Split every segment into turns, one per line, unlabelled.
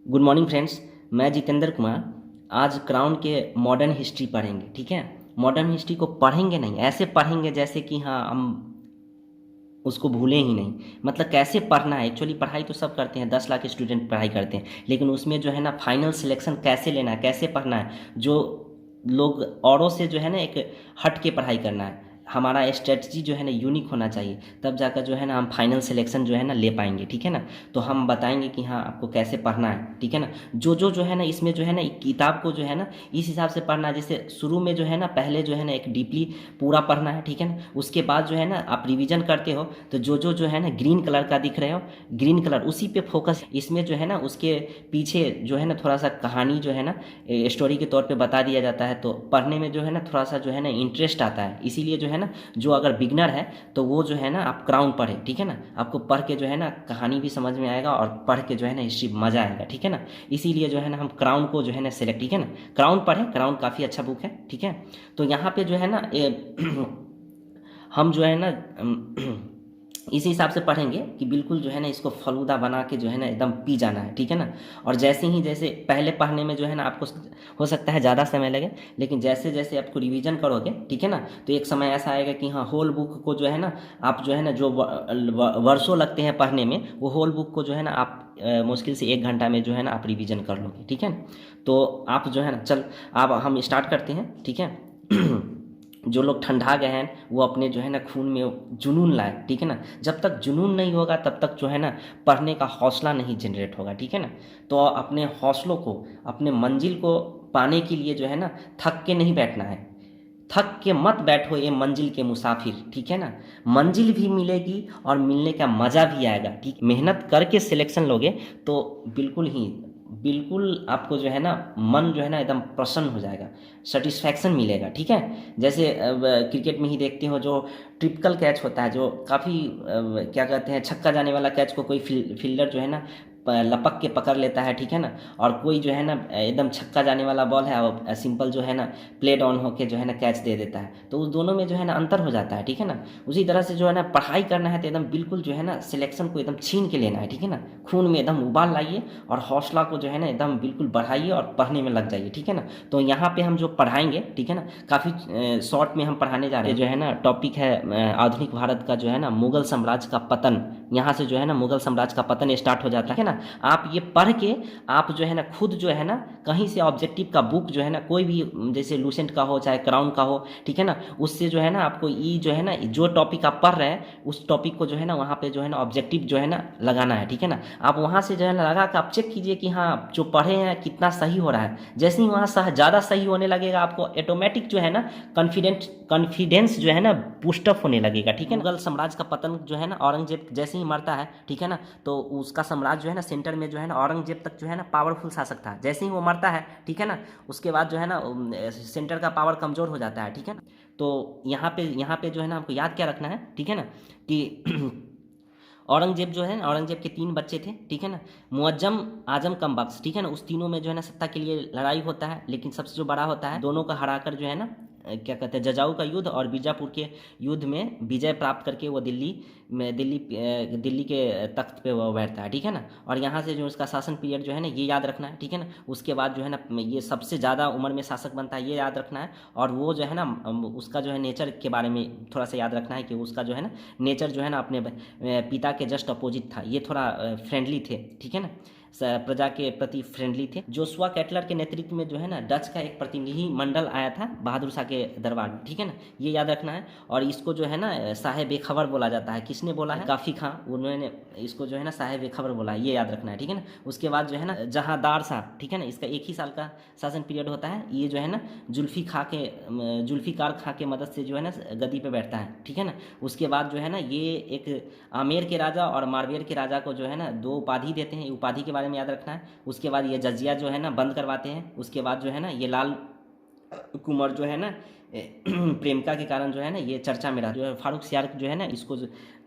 Good morning friends. मैं जितेंद्र कुमार। आज crown के मॉडर्न हिस्ट्री पढ़ेंगे। ठीक है, मॉडर्न हिस्ट्री को पढ़ेंगे नहीं, ऐसे पढ़ेंगे जैसे कि हाँ हम उसको भूलें ही नहीं। मतलब कैसे पढ़ना है। एक्चुअली पढ़ाई तो सब करते हैं, 10 लाख स्टूडेंट पढ़ाई करते हैं, लेकिन उसमें जो है ना फाइनल सिलेक्शन कैसे लेना है, कैसे पढ़ना है, जो लोग औरों से जो है ना एक हट के पढ़ाई करना है। हमारा स्ट्रेटजी जो है ना यूनिक होना चाहिए, तब जाकर जो है ना हम फाइनल सिलेक्शन जो है ना ले पाएंगे। ठीक है ना, तो हम बताएंगे कि हाँ आपको कैसे पढ़ना है। ठीक है ना, जो है ना इसमें जो है ना एक किताब को जो है ना इस हिसाब से पढ़ना है। जैसे शुरू में जो है ना पहले जो है ना एक डीपली पूरा पढ़ना है। ठीक है ना, उसके बाद जो है ना आप रिवीजन करते हो तो जो है ना ग्रीन कलर का दिख रहे हो, ग्रीन कलर उसी पे फोकस। इसमें जो है ना उसके पीछे जो है ना थोड़ा सा कहानी जो है ना स्टोरी के तौर पे बता दिया जाता है, तो पढ़ने में जो है ना थोड़ा सा जो है ना इंटरेस्ट आता है। इसीलिए जो है ना जो अगर बिगनर है तो वो जो है ना आप क्राउन पढ़े। ठीक है ना, आपको पढ़ के जो है ना कहानी भी समझ में आएगा और पढ़ के जो है ना हिस्ट्री मजा आएगा। ठीक है ना, इसीलिए जो है ना हम क्राउन को जो है ना सेलेक्ट। ठीक है ना, क्राउन पढ़े, क्राउन काफ़ी अच्छा बुक है। ठीक है, तो यहाँ पे जो है ना हम जो है ना इसी हिसाब से पढ़ेंगे कि बिल्कुल जो है ना इसको फलूदा बना के जो है ना एकदम पी जाना है। ठीक है ना, और जैसे पहले पढ़ने में जो है ना आपको हो सकता है ज़्यादा समय लगे, लेकिन जैसे जैसे आपको रिवीजन करोगे, ठीक है ना, तो एक समय ऐसा आएगा कि हाँ होल बुक को जो है ना आप जो है ना जो वर्षों लगते हैं पढ़ने में, वो होल बुक को जो है ना आप मुश्किल से 1 घंटा में जो है ना आप रिवीजन कर लोगे। ठीक है, तो आप जो है ना अब हम स्टार्ट करते हैं। ठीक है जो लोग ठंडा गए हैं वो अपने जो है ना खून में जुनून लाए। ठीक है ना, जब तक जुनून नहीं होगा तब तक जो है ना पढ़ने का हौसला नहीं जनरेट होगा। ठीक है ना, तो अपने हौसलों को, अपने मंजिल को पाने के लिए जो है ना थक के नहीं बैठना है। थक के मत बैठो ये मंजिल के मुसाफिर। ठीक है ना, मंजिल भी मिलेगी और मिलने का मज़ा भी आएगा। ठीक, मेहनत करके सिलेक्शन लोगे तो बिल्कुल आपको जो है ना मन जो है ना एकदम प्रसन्न हो जाएगा, सेटिस्फैक्शन मिलेगा। ठीक है, जैसे अब क्रिकेट में ही देखते हो जो ट्रिपिकल कैच होता है, जो काफ़ी क्या कहते हैं छक्का जाने वाला कैच को कोई फील्डर जो है ना लपक के पकड़ लेता है। ठीक है ना, और कोई जो है ना एकदम छक्का जाने वाला बॉल है और सिंपल जो है ना प्ले डाउन होके जो है ना कैच दे देता है, तो उस दोनों में जो है ना अंतर हो जाता है। ठीक है ना, उसी तरह से जो है ना पढ़ाई करना है तो एकदम बिल्कुल जो है ना सिलेक्शन को एकदम छीन के लेना है। ठीक है ना, खून में एकदम उबाल लाइए और हौसला को जो है ना एकदम बिल्कुल बढ़ाइए और पढ़ने में लग जाइए। ठीक है ना, तो यहाँ पे हम जो पढ़ाएंगे, ठीक है ना, काफ़ी शॉर्ट में हम पढ़ाने जा रहे हैं। जो है ना टॉपिक है आधुनिक भारत का जो है ना मुगल साम्राज्य का पतन। यहाँ से जो है ना मुगल साम्राज्य का पतन स्टार्ट हो जाता है ना। आप ये पढ़ के आप जो है ना खुद जो है ना कहीं से ऑब्जेक्टिव का बुक जो है ना कोई भी, जैसे लूसेंट का हो चाहे क्राउन का हो, ठीक है ना, उससे जो है ना आपको ये जो है ना जो टॉपिक आप पढ़ रहे हैं उस टॉपिक को जो है ना वहाँ पे जो है ना ऑब्जेक्टिव जो है ना लगाना है। ठीक है ना, आप वहाँ से जो है ना लगा कर आप चेक कीजिए कि हाँ जो पढ़े हैं कितना सही हो रहा है। जैसे ही वहाँ ज़्यादा सही होने लगेगा आपको ऑटोमेटिक जो है ना कॉन्फिडेंस जो है ना बूस्टअप होने लगेगा। ठीक है, मुगल साम्राज्य का पतन जो है ना औरंगजेब जैसे ही मरता है, ठीक है ना, तो उसका साम्राज्य जो है ना सेंटर में जो है ना औरंगजेब तक जो है ना पावरफुल शासक था। जैसे ही वो मरता है, ठीक है ना, उसके बाद जो है ना सेंटर का पावर कमजोर हो जाता है। ठीक है ना, तो यहाँ पे जो है ना हमको याद क्या रखना है, ठीक है ना, कि औरंगजेब जो है ना, औरंगजेब के 3 बच्चे थे। ठीक है ना, मुअज्जम, आजम, कम बख्श। ठीक है ना, उस तीनों में जो है ना सत्ता के लिए लड़ाई होता है, लेकिन सबसे जो बड़ा होता है दोनों का हराकर जो है ना क्या कहते हैं जजाऊ का युद्ध और बीजापुर के युद्ध में विजय प्राप्त करके वो दिल्ली के तख्त पे वो बैठता है। ठीक है ना, और यहाँ से जो उसका शासन पीरियड जो है ना ये याद रखना है। ठीक है ना, उसके बाद जो है ना ये सबसे ज़्यादा उम्र में शासक बनता है, ये याद रखना है। और वो जो है ना उसका जो है नेचर के बारे में थोड़ा सा याद रखना है कि उसका जो है ना नेचर जो है ना अपने पिता के जस्ट अपोजिट था। ये थोड़ा फ्रेंडली थे। ठीक है ना, प्रजा के प्रति फ्रेंडली थे। जोशुआ कैटलर के नेतृत्व में जो है ना डच का एक प्रतिनिधि मंडल आया था बहादुर शाह के दरबार में। ठीक है ना, ये याद रखना है। और इसको जो है ना साहेब बेखबर बोला जाता है। किसने बोला है? काफी खां, उन्होंने इसको जो है ना साहेब बेखबर बोला है, ये याद रखना है। ठीक है ना, उसके बाद जो है ना जहांदार शाह, ठीक है ना, इसका 1 ही साल का शासन पीरियड होता है। ये जो है ना जुल्फिकार खां के मदद से जो है ना गद्दी पे बैठता है। ठीक है ना, उसके बाद जो है ना ये एक आमेर के राजा और मारवेर के राजा को जो है ना 2 उपाधि देते हैं, उपाधि के बारे में याद रखना है। उसके बाद ये जजिया जो है ना बंद करवाते हैं। उसके बाद जो है ना ये लाल कुंवर जो है ना प्रेमिका के कारण जो है ना ये चर्चा में रहा। जो है फारूक सियार जो है ना इसको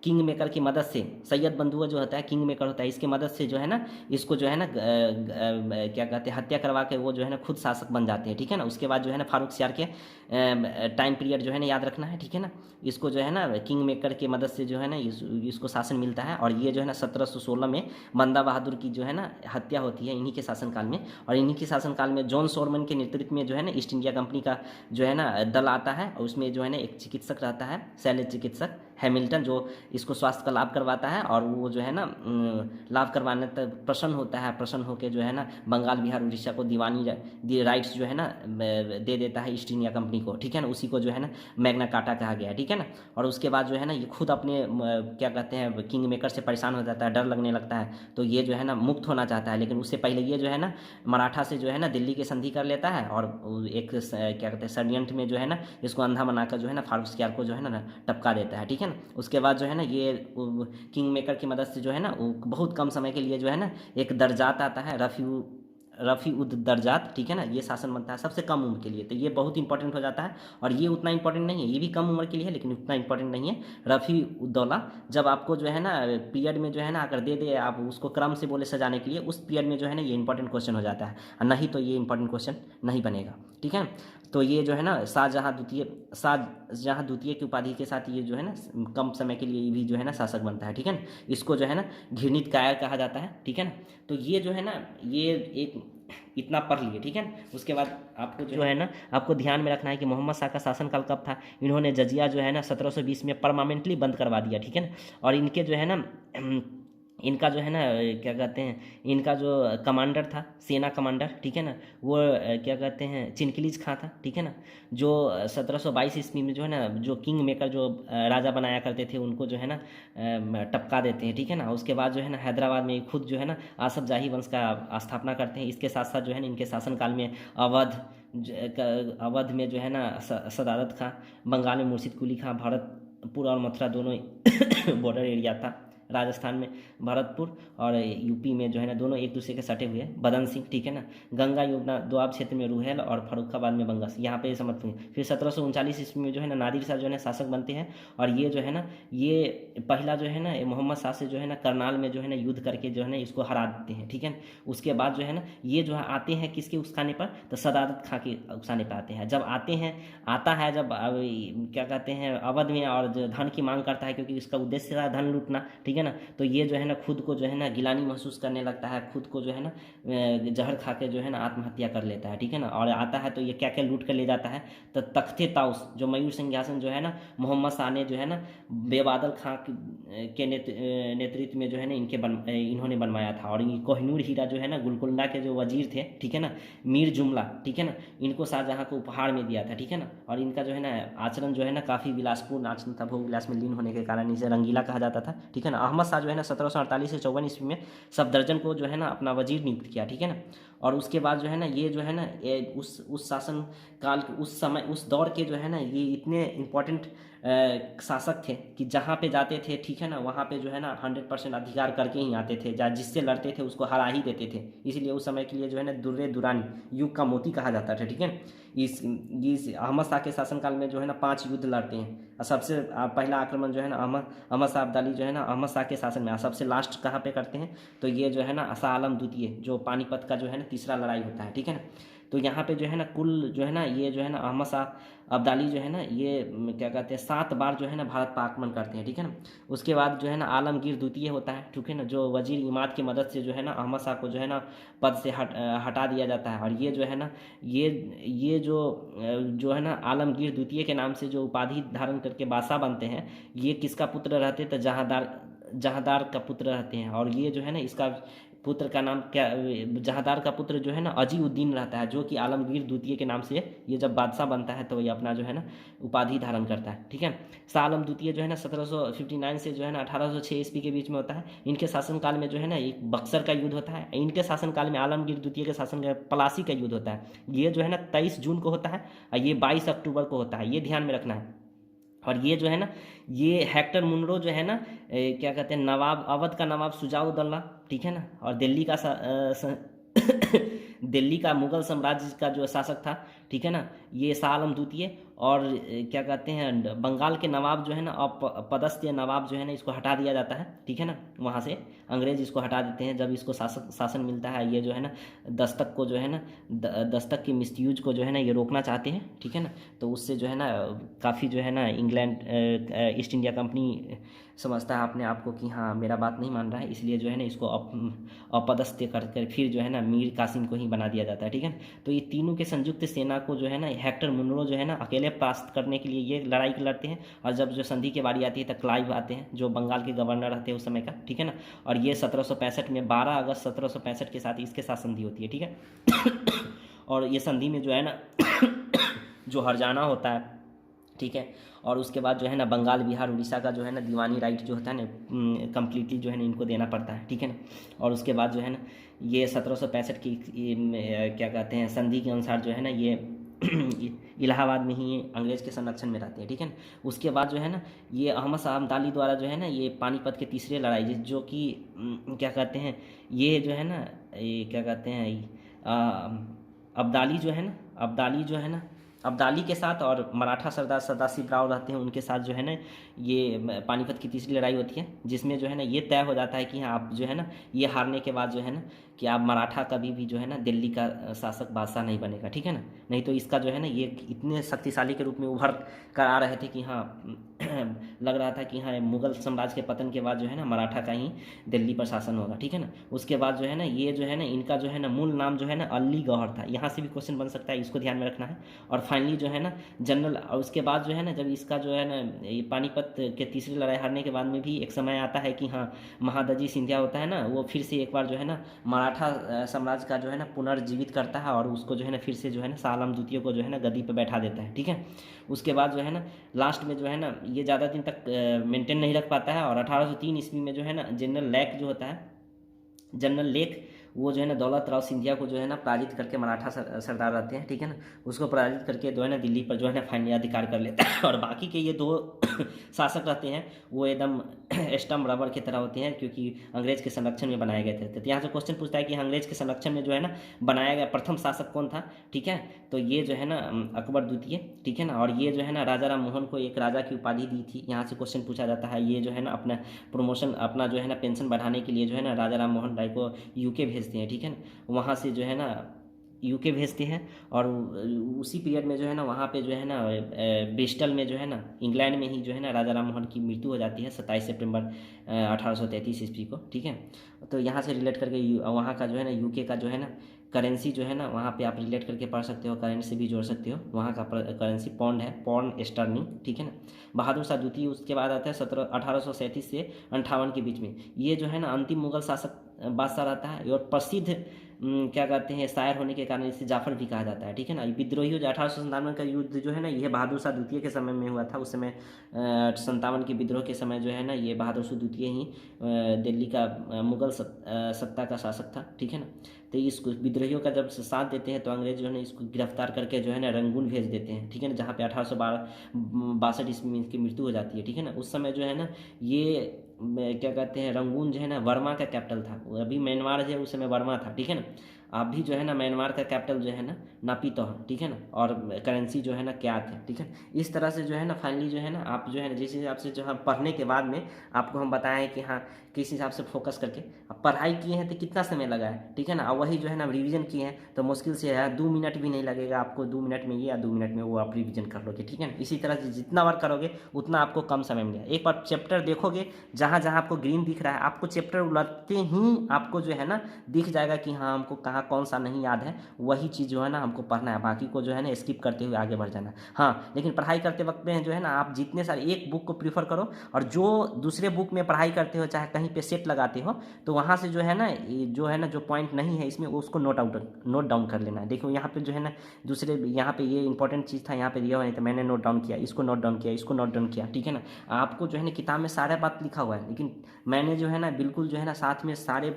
किंग मेकर की मदद से, सैयद बंधुआ जो होता है किंग मेकर होता है, इसके मदद से जो है ना इसको जो है ना क्या कहते हैं हत्या करवा के वो जो है ना खुद शासक बन जाते हैं, ठीक है ना। उसके बाद जो है ना फारूक सियार के टाइम पीरियड जो है ना याद रखना है, ठीक है ना। इसको जो है ना किंग मेकर की मदद से जो है ना इसको शासन मिलता है, और ये जो है ना 1716 में बंदा बहादुर की जो है ना हत्या होती है इन्हीं के शासनकाल में। और इन्हीं के शासनकाल में जॉन शोरमैन के नेतृत्व में जो है ना ईस्ट इंडिया कंपनी का जो है ना दल आता है, और उसमें जो है ना एक चिकित्सक रहता है, शैल्य चिकित्सक हैमिल्टन, जो इसको स्वास्थ्य का लाभ करवाता है, और वो जो है ना लाभ करवाने तक प्रसन्न होता है, प्रसन्न होकर जो है ना बंगाल बिहार उड़ीसा को दीवानी राइट्स जो है ना दे देता है ईस्ट इंडिया कंपनी को, ठीक है ना। उसी को जो है ना मैग्ना कार्टा कहा गया है, ठीक है ना। और उसके बाद जो है ना ये खुद अपने क्या कहते हैं किंग मेकर से परेशान हो जाता है, डर लगने लगता है, तो ये जो है ना मुक्त होना चाहता है। लेकिन उससे पहले ये जो है ना मराठा से जो है ना दिल्ली की संधि कर लेता है, और एक क्या कहते हैं षड्यंत्र में जो है ना इसको अंधा बनाकर जो है ना फारूक सियार को जो है ना टपका देता है, ठीक है ना। उसके बाद जो है ना ये किंग मेकर की मदद से जो है ना बहुत कम समय के लिए जो है ना एक दर्जात आता है, रफ़ी उद दर्जात, ठीक है ना। ये शासन बनता है सबसे कम उम्र के लिए, तो ये बहुत इंपॉर्टेंट हो जाता है। और ये उतना इंपॉर्टेंट नहीं है, ये भी कम उम्र के लिए है लेकिन उतना इंपॉर्टेंट नहीं है। रफ़ी उद्दौला जब आपको जो है ना पीरियड में जो है ना अगर दे दे आप उसको क्रम से बोले सजाने के लिए, उस पीरियड में जो है ना ये इंपॉर्टेंट क्वेश्चन हो जाता है, और नहीं तो ये इंपॉर्टेंट क्वेश्चन नहीं बनेगा, ठीक है। तो ये जो है ना शाहजहाँ द्वितीय की उपाधि के साथ ये जो है ना कम समय के लिए भी जो है ना शासक बनता है, ठीक है ना। इसको जो है ना घृणित कायर कहा जाता है, ठीक है ना। तो ये जो है ना ये एक इतना पढ़ लिए, ठीक है ना। उसके बाद आपको जो है ना आपको ध्यान में रखना है कि मोहम्मद शाह का शासनकाल कब था। इन्होंने जजिया जो है ना 1720 में परमानेंटली बंद करवा दिया, ठीक है ना। और इनके जो है ना इनका जो है ना क्या कहते हैं इनका जो कमांडर था, सेना कमांडर, ठीक है ना, वो क्या कहते हैं चिनकिलीज खां था, ठीक है ना। जो 1722 ईस्वी में जो है ना जो किंग मेकर जो राजा बनाया करते थे उनको जो है ना टपका देते हैं, ठीक है ना। उसके बाद जो है ना हैदराबाद में खुद जो है ना आसफ जाही वंश का स्थापना करते हैं। इसके साथ साथ जो है ना इनके शासनकाल में अवध में जो है ना सदारत खां, बंगाल में मुर्शिद कुली खां, भरतपुर और मथुरा दोनों बॉर्डर एरिया था, राजस्थान में भरतपुर और यूपी में जो है ना दोनों एक दूसरे के सटे हुए हैं, बदन सिंह, ठीक है ना। गंगा यमुना दोआब क्षेत्र में रुहेल और फर्रुखाबाद में बंगस, यहाँ पे समझते हैं। फिर 1739 ईस्वी में जो है ना नादिर शाह जो है ना शासक बनते हैं, और ये जो है ना ये पहला जो है ना मोहम्मद शाह से जो है ना करनाल में जो है ना युद्ध करके जो है ना इसको हरा देते हैं, ठीक है ना। उसके बाद जो है ना ये जो है आते हैं किसके उकसाने पर, तो सदारत खां के उकसाने पर आते हैं। जब आता है जब क्या कहते हैं अवध में, और जो धन की मांग करता है क्योंकि इसका उद्देश्य था धन लूटना, ठीक है ना। तो ये जो है ना खुद को जो है ना गिलानी महसूस करने लगता है, खुद को जो है ना जहर खा के जो है ना आत्महत्या कर लेता है, ठीक है ना। और आता है तो ये क्या क्या लूट कर ले जाता है, तो तख्ते ताउस जो मयूर सिंहासन जो है ना मोहम्मद शाह ने जो है ना बेबादल खां के नेतृत्व में जो है ना इन्होंने बनवाया था। और ये कोहिनूर हीरा जो है ना गोलकुंडा के जो वजीर थे, ठीक है ना, मीर जुमला, ठीक है ना, इनको शाहजहाँ को उपहार में दिया था, ठीक है ना। और इनका जो है ना आचरण जो है ना काफ़ी विलासपूर्ण आचरण था, भोग विलास में लीन होने के कारण इसे रंगीला कहा जाता था, ठीक है ना। अहमद शाह जो है ना 1748 से 54 ईस्वी में सफदरजंग को जो है ना अपना वजीर नियुक्त किया, ठीक है ना। और उसके बाद जो है ना ये जो है ना उस शासन काल उस समय उस दौर के जो है ना ये इतने इम्पोर्टेंट शासक थे कि जहाँ पे जाते थे, ठीक है ना, वहाँ पे जो है ना 100% अधिकार करके ही आते थे, जिससे लड़ते थे उसको हरा ही देते थे। इसलिए उस समय के लिए जो है ना दुर्रे दुरानी युग का मोती कहा जाता था, ठीक है। इस अहमद शाह के शासनकाल में जो है ना 5 युद्ध लड़ते हैं, और सबसे पहला आक्रमण जो है ना अहमद शाह अब्दाली जो है ना अहमद शाह के शासन में, सबसे लास्ट कहाँ पे करते हैं, तो ये जो है ना शाह आलम द्वितीय जो पानीपत का जो है ना तीसरा लड़ाई होता है, ठीक है ना। तो यहाँ पे जो है ना कुल जो है ना ये जो है ना अहमद शाह अब्दाली जो है ना ये क्या कहते हैं 7 बार जो है ना भारत पर आक्रमण करते हैं, ठीक है ना। उसके बाद जो है ना आलमगीर द्वितीय होता है, ठीक है ना, जो वजीर इमाद की मदद से जो है ना अहमद शाह को जो है ना पद से हटा दिया जाता है। और ये जो है ना ये जो है ना आलमगीर द्वितीय के नाम से जो उपाधि धारण करके बादशाह बनते हैं, ये किसका पुत्र रहते, तो जहांदार का पुत्र रहते हैं। और ये जो है ना इसका पुत्र का नाम क्या, जहांदार का पुत्र जो है ना अजीउद्दीन रहता है, जो कि आलमगीर द्वितीय के नाम से ये जब बादशाह बनता है तो ये अपना जो है ना उपाधि धारण करता है, ठीक है। शाह आलम द्वितीय जो है ना 1759 से जो है ना 1806 ईस्वी के बीच में होता है। इनके शासनकाल में जो है ना एक बक्सर का युद्ध होता है। इनके शासनकाल में आलमगीर द्वितीय के शासन का पलासी का युद्ध होता है। ये जो है ना 23 जून को होता है, और ये 22 अक्टूबर को होता है, ये ध्यान में रखना है। और ये जो है ना ये हेक्टर मुनरो जो है ना क्या कहते हैं नवाब अवध का नवाब शुजाउद्दौला, ठीक है ना, और दिल्ली का मुगल साम्राज्य का जो शासक था, ठीक है ना, ये शाह आलम द्वितीय। और क्या कहते हैं, बंगाल के नवाब जो है ना, पदस्थ नवाब जो है ना, इसको हटा दिया जाता है, ठीक है ना, वहाँ से अंग्रेज इसको हटा देते हैं जब इसको शासन मिलता है। ये जो है ना दस्तक को जो है ना, दस्तक की मिसयूज को जो है ना ये रोकना चाहते हैं, ठीक है ना। तो उससे जो है ना काफ़ी जो है ना इंग्लैंड ईस्ट इंडिया कंपनी समझता है अपने आप को कि हाँ मेरा बात नहीं मान रहा है, इसलिए जो है ना इसको अपदस्थ कर फिर जो है ना मीर कासिम को ही बना दिया जाता है, ठीक है। तो ये तीनों के संयुक्त सेना को जो है ना हेक्टर मुनरो जो है ना अकेले परास्त करने के लिए ये लड़ाई लड़ते हैं। और जब जो संधि की बारी आती है तो क्लाइव आते हैं जो बंगाल के गवर्नर रहते हैं उस समय का, ठीक है ना। और ये 1765 में 12 अगस्त 1765 के साथ इसके साथ संधि होती है, ठीक है। और ये संधि में जो है ना जो हरजाना होता है, ठीक है। और उसके बाद जो है ना बंगाल बिहार उड़ीसा का जो है ना दीवानी राइट जो होता है ना कंप्लीटली जो है ना इनको देना पड़ता है, ठीक है ना। और उसके बाद जो है ना ये 1765 की क्या कहते हैं संधि के अनुसार जो है ना ये इलाहाबाद में ही अंग्रेज के संरक्षण में रहते हैं, ठीक है ना। उसके बाद जो है ना ये अहमद शाह अब्दाली द्वारा जो है ना ये पानीपत के तीसरे लड़ाई जो कि क्या कहते हैं ये जो है ना ये क्या कहते हैं अब्दाली जो है ना अब्दाली के साथ और मराठा सरदार सदाशिव राव रहते हैं उनके साथ जो है ना ये पानीपत की तीसरी लड़ाई होती है, जिसमें जो है ना ये तय हो जाता है कि हाँ आप जो है ना ये हारने के बाद जो है ना कि आप मराठा कभी भी जो है ना दिल्ली का शासक बादशाह नहीं बनेगा, ठीक है ना। नहीं तो इसका जो है ना ये इतने शक्तिशाली के रूप में उभर कर आ रहे थे कि हाँ लग रहा था कि हाँ मुगल साम्राज्य के पतन के बाद जो है ना मराठा का ही दिल्ली पर शासन होगा, ठीक है ना। उसके बाद जो है ना ये जो है ना इनका जो है ना मूल नाम जो है ना अली गौहर था, यहाँ से भी क्वेश्चन बन सकता है, इसको ध्यान में रखना है। और फाइनली जो है ना जनरल, और उसके बाद जो है ना जब इसका जो है ना ये पानीपत के तीसरी लड़ाई हारने के बाद में भी एक समय आता है कि हाँ महादजी सिंधिया होता है ना वो फिर से एक बार जो है ना मराठा साम्राज्य का जो है ना पुनर्जीवित करता है और उसको जो है ना फिर से जो है ना शाह आलम द्वितीय को जो है ना गद्दी पर बैठा देता है, ठीक है। उसके बाद जो है ना लास्ट में जो है ना ये ज़्यादा दिन तक मेंटेन नहीं रख पाता है और 1803 ईस्वी में जो है ना जनरल लेक वो जो है ना दौलत राव सिंधिया को जो है ना पराजित करके मराठा सरदार रहते हैं, ठीक है ना, उसको पराजित करके जो है ना दिल्ली पर जो है ना फाइनली अधिकार कर लेते हैं। और बाकी के ये 2 शासक रहते हैं वो एकदम स्टम्प रबर की तरह होते हैं क्योंकि अंग्रेज के संरक्षण में बनाए गए थे। तो यहाँ से क्वेश्चन पूछता है कि अंग्रेज के संरक्षण में जो है ना बनाया गया प्रथम शासक कौन था, ठीक है। तो ये जो है ना अकबर द्वितीय, ठीक है ना। और ये जो है ना राजा राम मोहन को एक राजा की उपाधि दी थी, यहाँ से क्वेश्चन पूछा जाता है। ये जो है ना अपना प्रमोशन अपना जो है ना पेंशन बढ़ाने के लिए जो है ना राजा राम मोहन राय को यूके भेजते हैं, ठीक है ना। वहाँ से जो है ना यूके भेजते हैं और उसी पीरियड में जो है ना वहाँ पे जो है ना ब्रिस्टल में जो है ना इंग्लैंड में ही जो है ना राजा राम मोहन की मृत्यु हो जाती है 27 सितंबर 1833 ईस्वी को, ठीक है। तो यहाँ से रिलेट करके वहाँ का जो है ना यूके का जो है ना करेंसी जो है ना वहाँ पे आप रिलेट करके पढ़ सकते हो, करेंसी से भी जोड़ सकते हो। वहाँ का करेंसी पौंड है, पौंड स्टर्लिंग, ठीक है ना। बहादुर शाह द्वितीय उसके बाद आता है 1837 से 58 के बीच में। ये जो है ना अंतिम मुगल शासक बादशाह रहता है और प्रसिद्ध क्या कहते हैं शायर होने के कारण इसे जाफर भी कहा जाता है, ठीक है ना। विद्रोही जो 1897 का युद्ध जो है ना ये बहादुर शाह द्वितीय के समय में हुआ था। उस समय 57 के विद्रोह के समय जो है ना ये बहादुर शाह द्वितीय ही दिल्ली का मुगल सत्ता का शासक था, ठीक है ना। तो इसको विद्रोहियों का जब साथ देते हैं तो अंग्रेज जो है ना इसको गिरफ्तार करके जो है ना रंगून भेज देते हैं, ठीक है ना, जहाँ पे 1862 ईस्वी में इसकी मृत्यु हो जाती है, ठीक है ना। उस समय जो है ना ये क्या कहते हैं रंगून जो है ना वर्मा का कैपिटल था, अभी म्यांमार जो है उस समय वर्मा था, ठीक है ना। अभी जो है ना म्यांमार का कैपिटल जो है ना नापीतो है, ठीक है ना। और करेंसी जो है ना क्यात है, ठीक है। इस तरह से जो है ना फाइनली जो है ना आप जो है ना जिस हिसाब से जो है पढ़ने के बाद में आपको हम बताएं कि हाँ किस हिसाब से फोकस करके आप पढ़ाई किए हैं तो कितना समय लगा है, ठीक है ना। और वही जो है ना रिवीजन किए हैं तो मुश्किल से है 2 मिनट भी नहीं लगेगा आपको, 2 मिनट में ये या 2 मिनट में वो आप रिवीजन कर लोगे, ठीक है ना। इसी तरह से जितना बार करोगे उतना आपको कम समय मिलेगा। एक बार चैप्टर देखोगे जहाँ जहाँ आपको ग्रीन दिख रहा है आपको चैप्टर उलटते ही आपको जो है ना दिख जाएगा कि हाँ हमको कहाँ कौन सा नहीं याद है, वही चीज़ जो है ना हमको पढ़ना है, बाकी को जो है ना स्किप करते हुए आगे बढ़ जाना। हाँ लेकिन पढ़ाई करते वक्त में जो है ना आप जितने सारे एक बुक को प्रीफर करो और जो दूसरे बुक में पढ़ाई करते हो चाहे कहीं पे सेट लगाते हो तो वहाँ से जो है ना जो पॉइंट नहीं है इसमें उसको नोट डाउन कर लेना है। देखो यहाँ पे जो है ना दूसरे यहाँ पे ये इंपॉर्टेंट चीज़ था यहाँ पे दिया हुआ नहीं तो मैंने नोट डाउन किया, इसको नोट डाउन किया, इसको नोट डाउन किया, ठीक है ना। आपको जो है ना किताब में सारा बात लिखा हुआ है लेकिन मैंने जो है ना बिल्कुल जो है ना साथ में सारे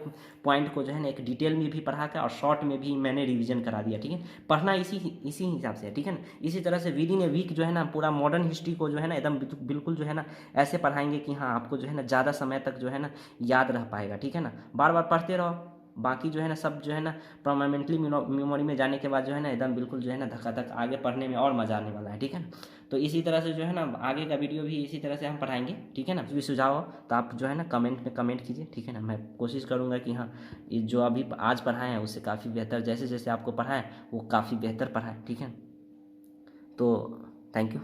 पॉइंट को जो है ना एक डिटेल में भी पढ़ा कर और शॉर्ट में भी मैंने रिवीजन करा दिया, ठीक है। पढ़ना इसी हिसाब से है, ठीक है ना। इसी तरह से विद इन ए वीक जो है ना पूरा मॉडर्न हिस्ट्री को जो है ना एकदम बिल्कुल जो है ना ऐसे पढ़ाएंगे कि हाँ आपको जो है ना ज़्यादा समय तक जो है ना याद रह पाएगा, ठीक है ना। बार बार पढ़ते रहो, बाकी जो है ना सब जो है ना परमानेंटली मेमोरी में जाने के बाद जो है ना एकदम बिल्कुल जो है ना धकाधक आगे पढ़ने में और मज़ा आने वाला है, ठीक है ना। तो इसी तरह से जो है ना आगे का वीडियो भी इसी तरह से हम पढ़ाएंगे, ठीक है ना। कुछ भी सुझाव हो तो आप जो है ना कमेंट में कमेंट कीजिए, ठीक है ना। मैं कोशिश करूँगा कि हाँ ये जो अभी आज पढ़ाए हैं उससे काफ़ी बेहतर, जैसे जैसे आपको पढ़ाएं वो काफ़ी बेहतर पढ़ाएं, ठीक है। तो थैंक यू।